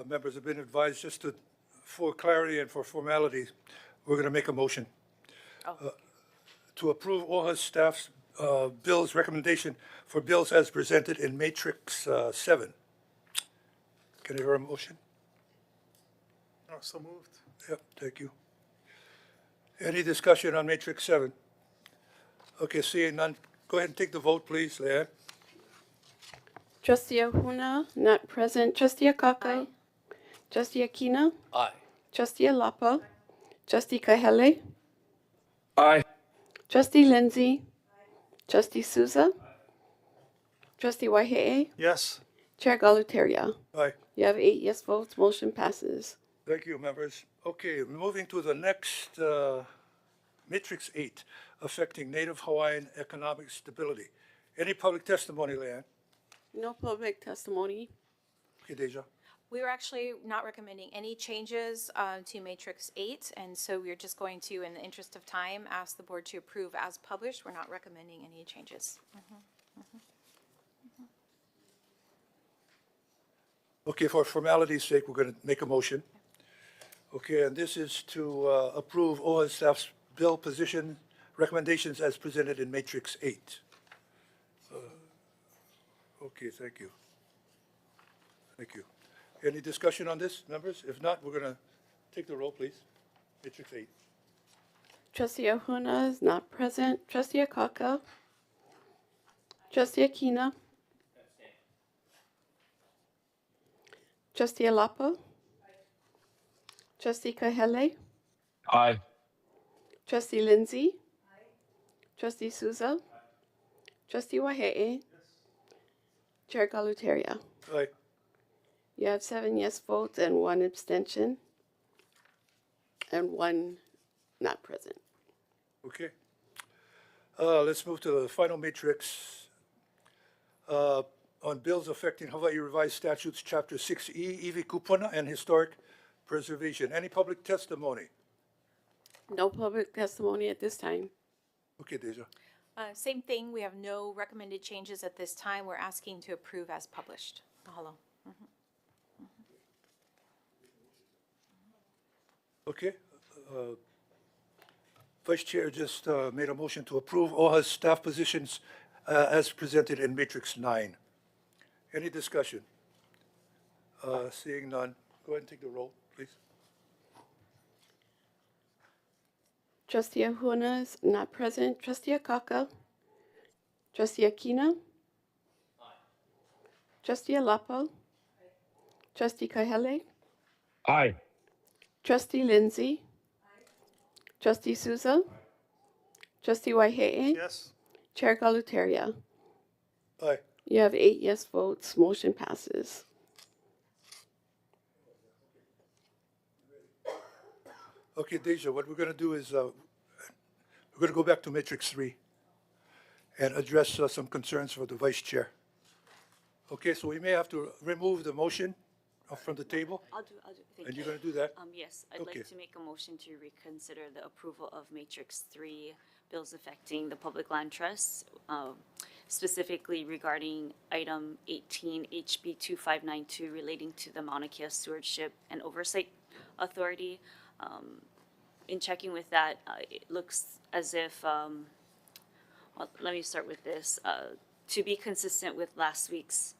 Members have been advised, just for clarity and for formalities, we're going to make a motion to approve OHA staff's bills recommendation for bills as presented in matrix 7. Can I hear a motion? Oh, so moved. Yep, thank you. Any discussion on matrix 7? Okay, seeing none, go ahead and take the vote, please, Leanne. Trustee Ahuna, not present. Trustee Akaka. Trustee Akina. Aye. Trustee Alapa. Trustee Kahele. Aye. Trustee Lindsay. Trustee Souza. Trustee Waihe'e. Yes. Chair Galutaria. Aye. You have 8 yes votes. Motion passes. Thank you, members. Okay, moving to the next Matrix 8, affecting Native Hawaiian economic stability. Any public testimony, Leanne? No public testimony. Okay, Deja. We were actually not recommending any changes to Matrix 8, and so we're just going to, in the interest of time, ask the board to approve as published. We're not recommending any changes. Okay, for formality's sake, we're going to make a motion. Okay, and this is to approve OHA staff's bill position recommendations as presented in Matrix 8. Okay, thank you. Thank you. Any discussion on this, members? If not, we're going to take the roll, please. Matrix 8. Trustee Ahuna is not present. Trustee Akaka. Trustee Akina. Trustee Alapa. Trustee Kahele. Aye. Trustee Lindsay. Trustee Souza. Trustee Waihe'e. Chair Galutaria. Aye. You have 7 yes votes and 1 abstention, and 1 not present. Okay. Let's move to the final matrix on bills affecting Hawaii Revised Statutes, Chapter 6E, Iwi Kupuna, and Historic Preservation. Any public testimony? No public testimony at this time. Okay, Deja. Same thing, we have no recommended changes at this time. We're asking to approve as published. Mahalo. Okay. Vice Chair just made a motion to approve OHA's staff positions as presented in Matrix 9. Any discussion? Seeing none, go ahead and take the roll, please. Trustee Ahuna is not present. Trustee Akaka. Trustee Akina. Trustee Alapa. Trustee Kahele. Aye. Trustee Lindsay. Trustee Souza. Trustee Waihe'e. Yes. Chair Galutaria. Aye. You have 8 yes votes. Motion passes. Okay, Deja, what we're going to do is we're going to go back to Matrix 3 and address some concerns for the Vice Chair. Okay, so we may have to remove the motion from the table, I'll do, thank and you. you're going to do that? Yes, I'd Okay. like to make a motion to reconsider the approval of Matrix 3 bills affecting the public land trusts, specifically regarding item 18 HB 2592 relating to the Mauna Kea Stewardship and Oversight Authority. In checking with that, it looks as if, well, let me start with this. To be consistent with last week's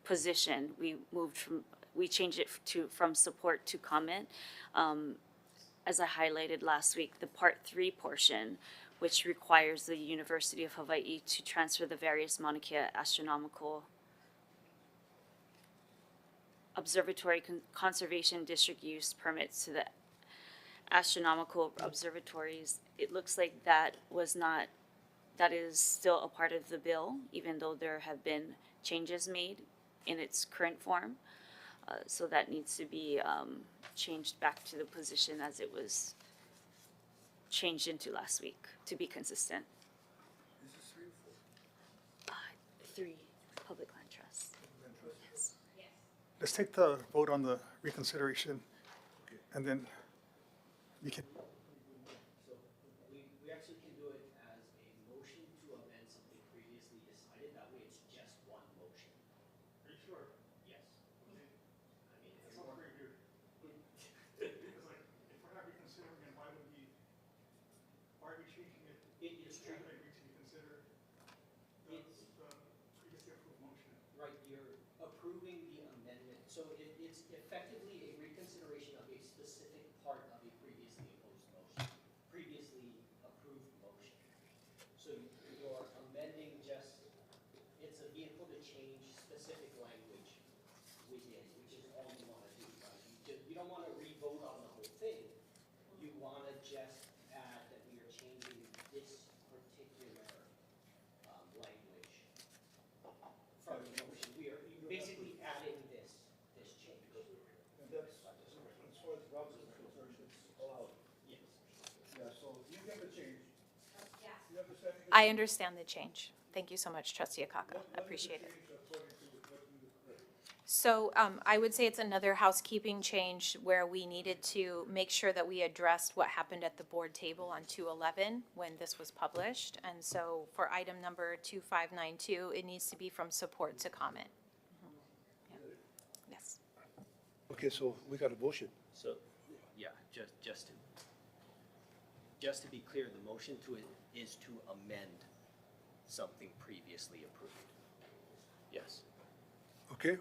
position, we changed it from support to comment. As I highlighted last week, the Part 3 portion, which requires the University of Hawaii to transfer the various Mauna Kea astronomical observatory conservation district use permits to the astronomical observatories. It looks like that is still a part of the bill, even though there have been changes made in its current form. So that needs to be changed back to the position as it was changed into last week to be consistent. Is this 3 or 4? 3, public land trust. Yes. Let's take the vote on the reconsideration, and then we can. We actually can do it as a motion to amend something previously decided. That way it's just one motion. Are you sure? Yes. I mean, That sounds very good. Because like, if we're not reconsidering, then why are we changing it? it is true. After we reconsider the previously approved motion. Right, you're approving the amendment. So it's effectively a reconsideration of a specific part of a previously opposed motion, previously approved motion. So you're amending just, it's a vehicle to change specific specific language within, which is all you want to do, right? You don't want to re-vote on the whole thing. You want to just add that we are changing this particular language from the motion. We are basically adding this change. And that's, as far as Rob's is concerned, it's allowed. Yes. Yeah, so you get the change. You understand? I understand the change. Thank you so much, Trustee Akaka. I appreciate it. So I would say it's another housekeeping change where we needed to make sure that we addressed what happened at the board table on 2/11 when this was published. And so for item number 2592, it needs to be from support to comment. Yeah. Yes. Okay, so we got a motion. So, yeah, just to be clear, the motion to it is to amend something previously approved. Yes. Okay?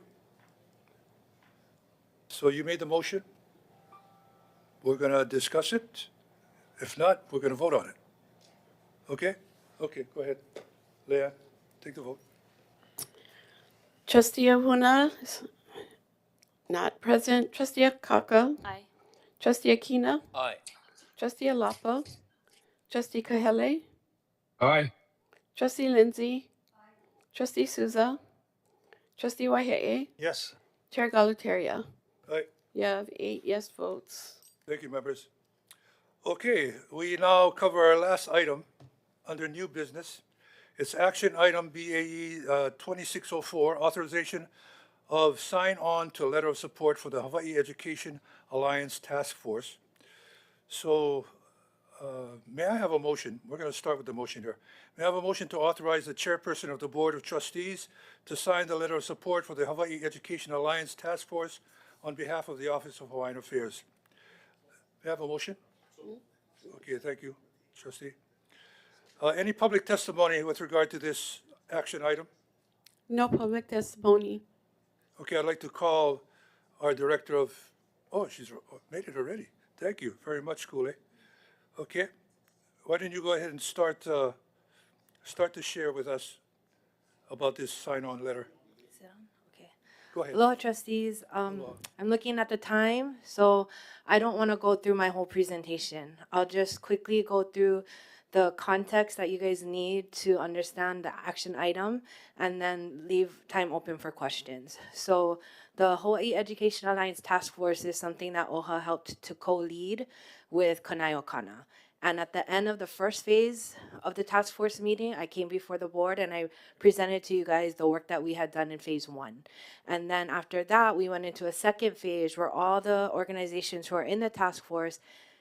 So you made the motion? We're gonna discuss it? If not, we're gonna vote on it. Okay? Okay, go ahead. Leah, take the vote. Trustee Ahuna is not present. Trustee Akaka. Aye. Trustee Akina. Aye. Trustee Alapa. Trustee Kahele. Aye. Trustee Lindsay. Trustee Souza. Trustee Waihe'e. Yes. Chair Galutaria. All right, You have 8 yes votes. thank you, members. Okay, we now cover our last item under new business. It's action item BAE 2604, authorization of sign-on to letter of support for the Hawaii Education Alliance Task Force. So may I have a motion? We're going to start with the motion here. May I have a motion to authorize the chairperson of the Board of Trustees to sign the letter of support for the Hawaii Education Alliance Task Force on behalf of the Office of Hawaiian Affairs? May I have a motion? Okay, thank you, trustee. Any public testimony with regard to this action item? No public testimony. Okay, I'd like to call our director of, oh, she's made it already. Thank you very much, Kule. Okay, why don't you go ahead and start to share with us about this sign-on letter? Sit down? Okay. Go ahead. Aloha, trustees. I'm looking at the time, so I don't want to go through my whole presentation. I'll just quickly go through the context that you guys need to understand the action item and then leave time open for questions. So the Hawaii Education Alliance Task Force is something that OHA helped to co-lead with Kanaio Kana. And at the end of the first phase of the task force meeting, I came before the board and I presented to you guys the work that we had done in phase 1. And then after that, we went into a second phase where all the organizations who are in the task force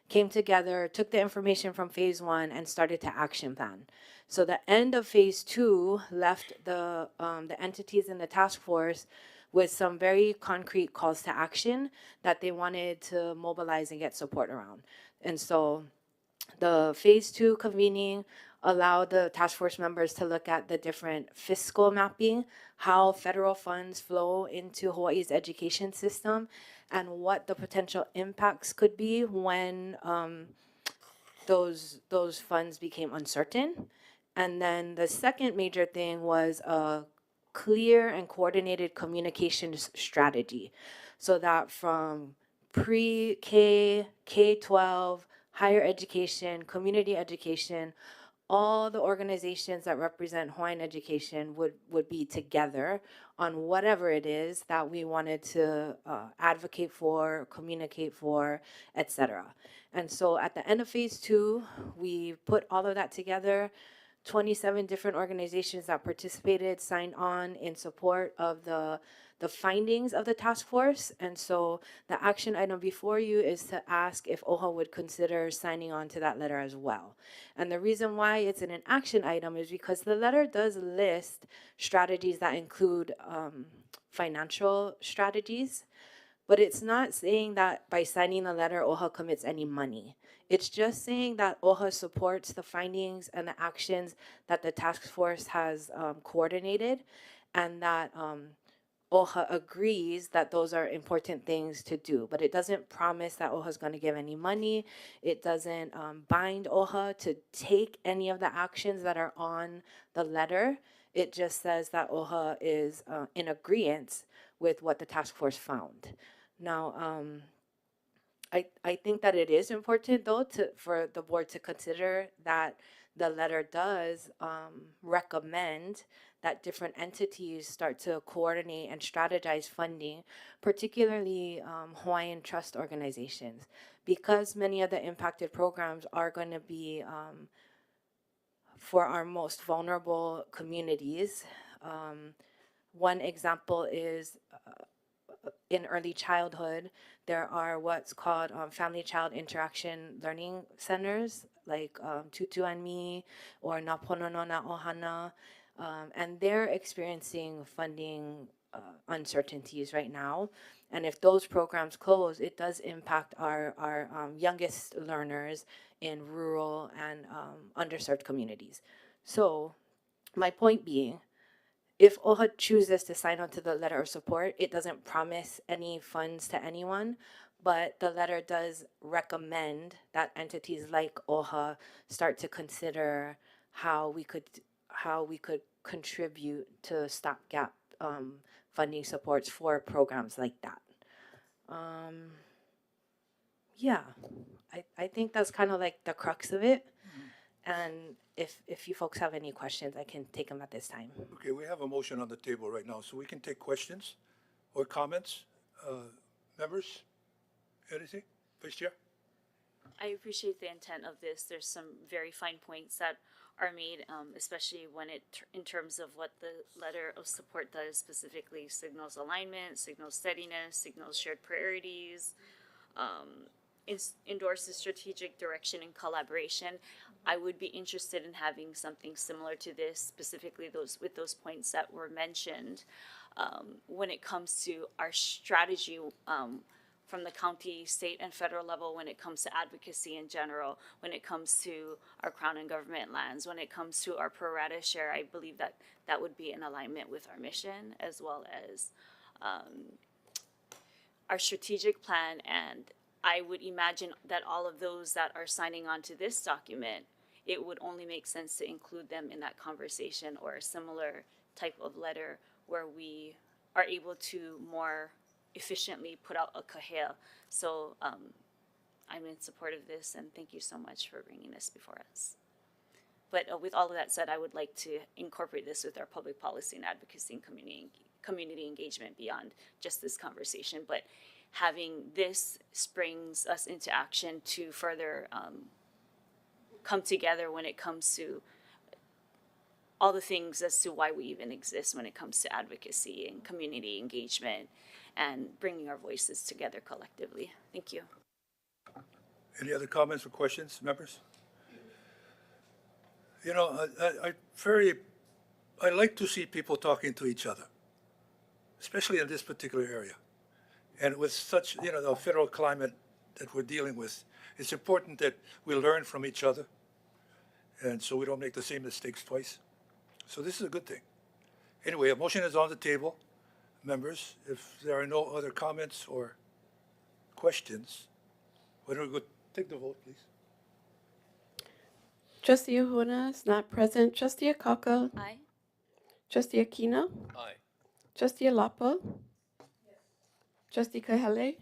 came together, took the information from phase 1 and started to action plan. So the end of phase 2 left the entities in the task force with some very concrete calls to action that they wanted to mobilize and get support around. And so the phase 2 convening allowed the task force members to look at the different fiscal mapping, how federal funds flow into Hawaii's education system, and what the potential impacts could be when those funds became uncertain. And then the second major thing was a clear and coordinated communication strategy, so that from pre-K, K-12, higher education, community education, all the organizations that represent Hawaiian education would be together on whatever it is that we wanted to advocate for, communicate for, etc. And so at the end of phase 2, we put all of that together. 27 different organizations that participated signed on in support of the findings of the task force. And so the action item before you is to ask if OHA would consider signing on to that letter as well. And the reason why it's in an action item is because the letter does list strategies that include financial strategies, but it's not saying that by signing the letter, OHA commits any money. It's just saying that OHA supports the findings and the actions that the task force has coordinated, and that OHA agrees that those are important things to do, but it doesn't promise that OHA is going to give any money. It doesn't bind OHA to take any of the actions that are on the letter. It just says that OHA is in agreement with what the task force found. Now, I think that it is important, though, for the board to consider that the letter does recommend that different entities start to coordinate and strategize funding, particularly Hawaiian trust organizations, because many of the impacted programs are going to be for our most vulnerable communities. One example is in early childhood, there are what's called family-child interaction learning centers, like Tutu and Me or Naponono na Ohana, and they're experiencing funding uncertainties right now. And if those programs close, it does impact our youngest learners in rural and underserved communities. So my point being, if OHA chooses to sign on to the letter of support, it doesn't promise any funds to anyone, but the letter does recommend that entities like OHA start to consider how we could contribute to stopgap funding supports for programs like that. Yeah, I think that's kind of like the crux of it. And if you folks have any questions, I can take them at this time. Okay, we have a motion on the table right now, so we can take questions or comments. Members, anything? Vice Chair? I appreciate the intent of this. There's some very fine points that are made, especially when in terms of what the letter of support does, specifically signals alignment, signals steadiness, signals shared priorities, endorses strategic direction and collaboration. I would be interested in having something similar to this, specifically with those points that were mentioned, when it comes to our strategy from the county, state, and federal level, when it comes to advocacy in general, when it comes to our crown and government lands, when it comes to our pro rata share. I believe that that would be in alignment with our mission, as well as our strategic plan. And I would imagine that all of those that are signing on to this document, it would only make sense to include them in that conversation or a similar type of letter where we are able to more efficiently put out a kahea. So I'm in support of this, and thank you so much for bringing this before us. But with all of that said, I would like to incorporate this with our public policy and advocacy and community engagement beyond just this conversation. But having this springs us into action to further come together when it comes to all the things as to why we even exist when it comes to advocacy and community engagement and bringing our voices together collectively. Thank you. Any other comments or questions, members? You know, I like to see people talking to each other, especially in this particular area. And with such, the federal climate that we're dealing with, it's important that we learn from each other, and so we don't make the same mistakes twice. So this is a good thing. Anyway, a motion is on the table. Members, if there are no other comments or questions, why don't we go take the vote, please? Trustee Ahuna is not present. Trustee Akaka. Aye. Trustee Aquino. Aye. Trustee Alapa. Trustee Kahele.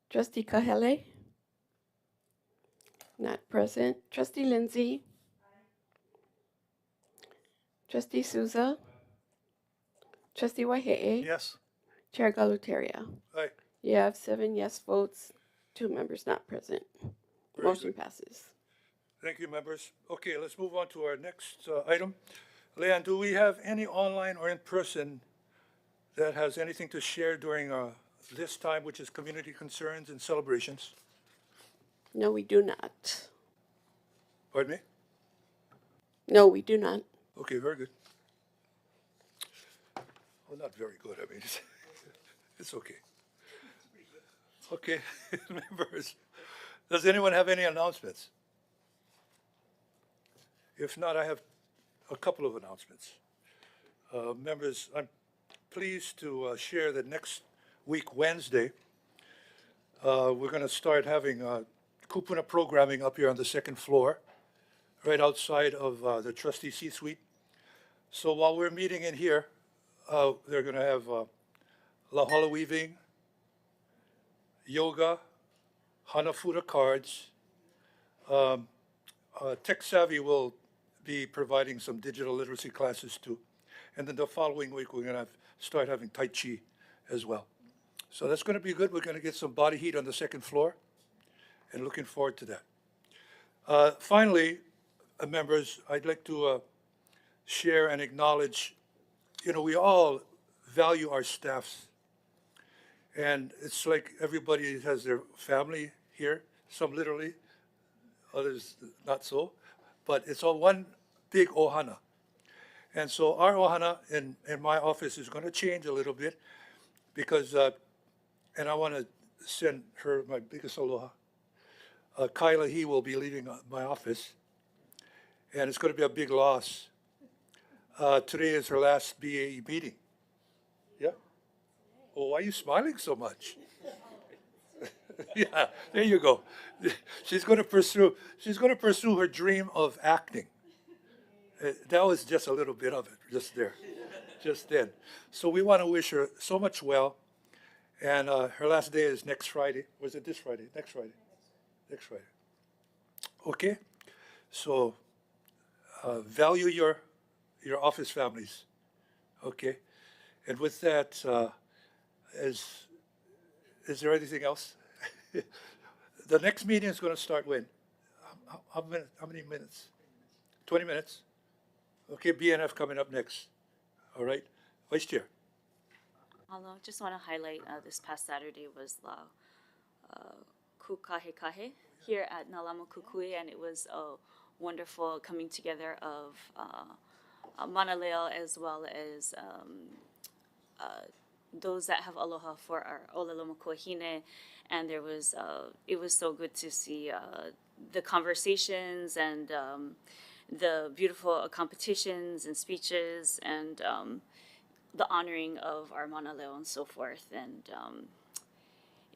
Trustee Kahele. Not present. Trustee Lindsay. Trustee Souza. Trustee Waihe'e. Yes. Chair Galutaria. Aye. You have 7 yes votes, 2 members not present. Very Motion good. passes. Thank you, members. Okay, let's move on to our next item. Leanne, do we have any online or in person that has anything to share during this time, which is community concerns and celebrations? No, we do not. Pardon me? No, we do not. Okay, very good. Well, not very good, I mean, it's okay. Okay, members, does anyone have any announcements? If not, I have a couple of announcements. Members, I'm pleased to share that next week, Wednesday, we're going to start having kupuna programming up here on the second floor, right outside of the trustee C-suite. So while we're meeting in here, they're going to have lahala weaving, yoga, hanafuda cards. Tech Savvy will be providing some digital literacy classes too. And then the following week, we're going to start having Tai Chi as well. So that's going to be good. We're going to get some body heat on the second floor, and looking forward to that. Finally, members, I'd like to share and acknowledge, we all value our staffs. And it's like everybody has their family here, some literally, others not so, but it's all one big ohana. And so our ohana in my office is going to change a little bit because, and I want to send her my biggest aloha. Kyla, he will be leaving my office, and it's going to be a big loss. Today is her last BAE meeting. Yeah? Oh, why are you smiling so much? Yeah, there you go. She's going to pursue her dream of acting. That was just a little bit of it, just there, just then. So we want to wish her so much well. And her last day is next Friday. Was it this Friday? Next Friday. Next Friday. Okay? So value your office families. Okay? And with that, is there anything else? The next meeting is going to start when? How many minutes? 20 minutes? Okay, BNF coming up next. All right. Vice Chair. Hello, just want to highlight this past Saturday was La Kukahekahe here at Lāma Kukui, and it was a wonderful coming together of Manaleo as well as those that have aloha for our Olelo Makuahine, and there was it was so good to see the conversations and the beautiful competitions and speeches and the honoring of our Manaleo and so forth, and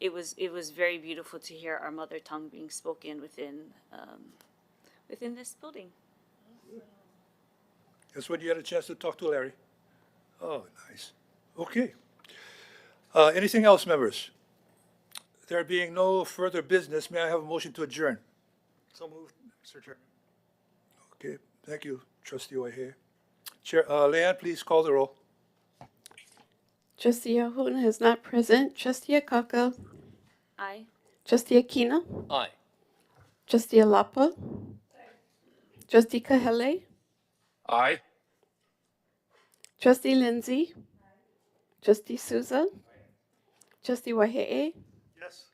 it was very beautiful to hear our mother tongue being spoken within this building. That's when you had a chance to talk to Larry. Oh, nice. Okay. Anything else, members? There being no further business, may I have a motion to adjourn? So moved, Mr. Chairman. Okay, thank you, Trustee Waihee. Chair, Leanne, please call the roll. Trustee Ahuna is not present. Trustee Akaka. Aye. Trustee Akina. Aye. Trustee Alapa. Trustee Kahele. Aye. Trustee Lindsay. Trustee Souza. Trustee Waihee. Yes.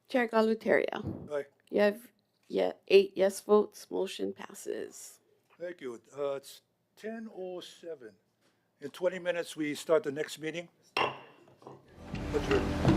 Chair Galuteria. Aye. You have 8 yes votes. Motion passes. Thank you. It's 10:07. In 20 minutes, we start the next meeting. Adjourned.